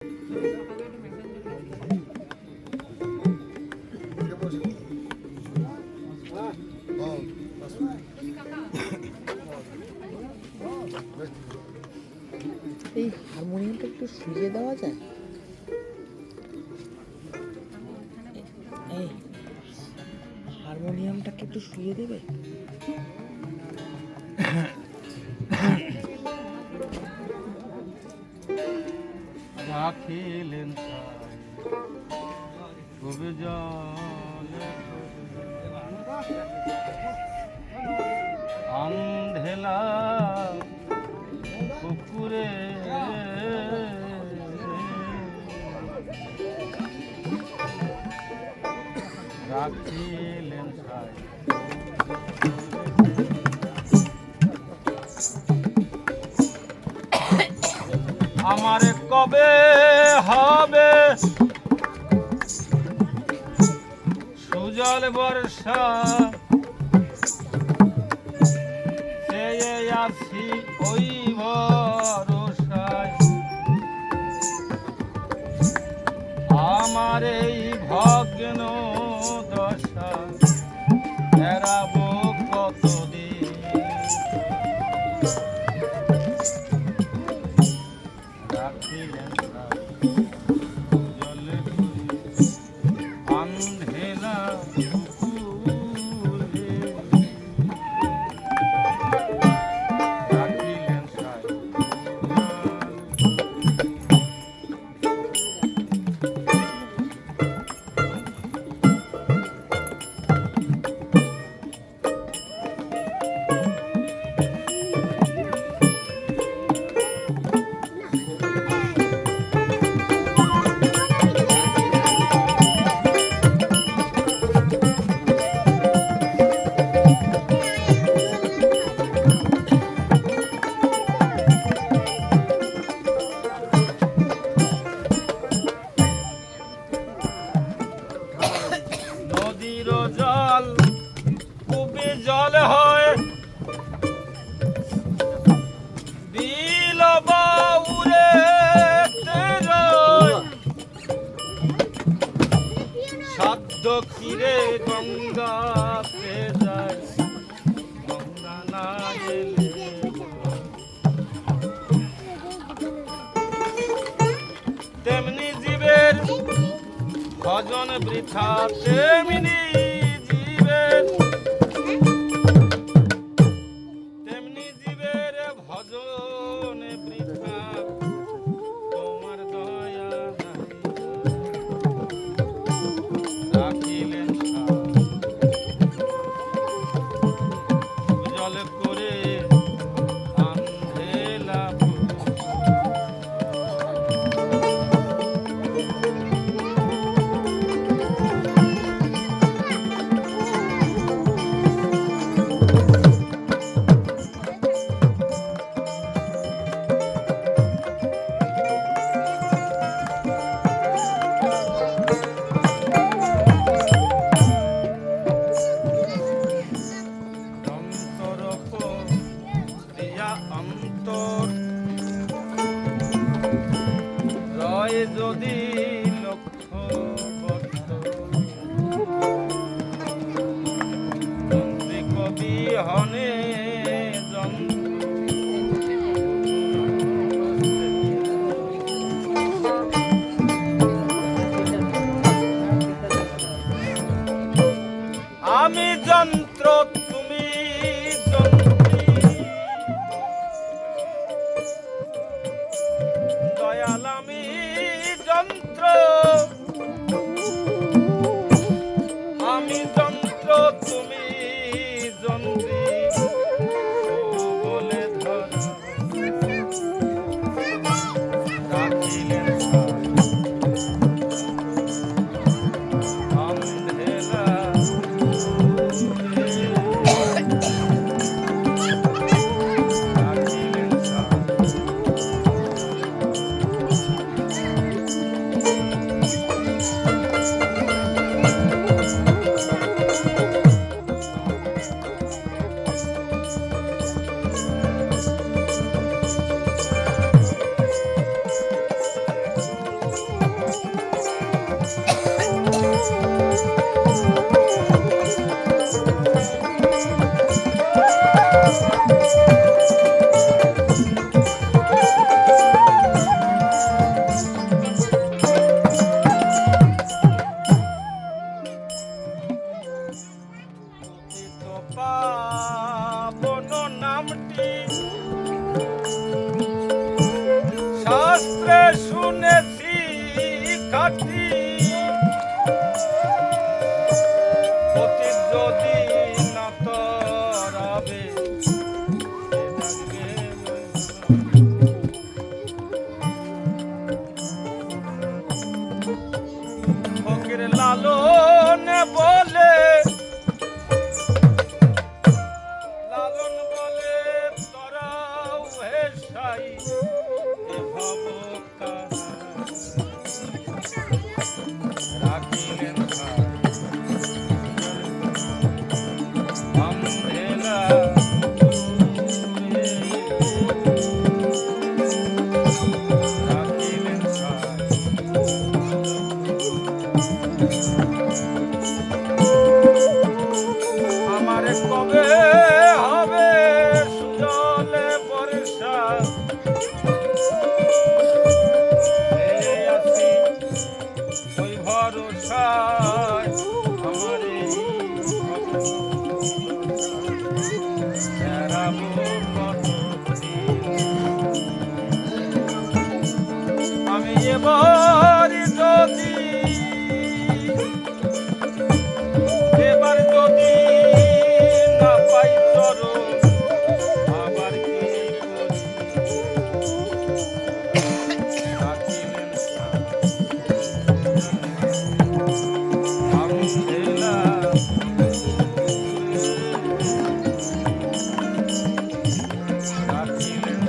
এই হারমোনিয়ামটা একটু শুয়ে দেওয়া যায়? এই হারমোনিয়ামটাকে একটু শুয়ে দেবে? রাখিলেন খুবই আন্ধেলা পুকুরে রাখিলেন আমার কবে হবে সুজল বর্ষা চেয়ে আছি ওই ভরসায় আমার এই ভগ্ন দশা এড়াবো কতদিন রাখিলেন জলে আন্ধেলা জল খুবই জল হয় বিল বাউরে সাধ্য ক্ষীরে গঙ্গাতে যায় গঙ্গা না গেলে তেমনি জীবের ভজন বৃথা তেমনি জীবের ভজন বৃথা তোমার দয়া রাখিলেন জল করে আন্ধেলা যদি লক্ষ্য যন্ত্রী কবি হনে আমি যন্ত্র তুমি দয়াল আমি যন্ত্র আমি যন্ত্র তুমি যন্ত্রী বলে ধর রাখিলেন আন্ধেলা ঘাটি অতীত যদি না তরাবে ফকির লালন বলে তরাও হে সাই এ ভব রাখিলেন আন্ধেলা রাখিলেন আমার কবে হবে সুজলে বর্ষা আছি ওই ভরসায় আমার আমি এবার যদি না পাই চরণ আবার কি রাখিলেন আন্ধেলা রাখিলেন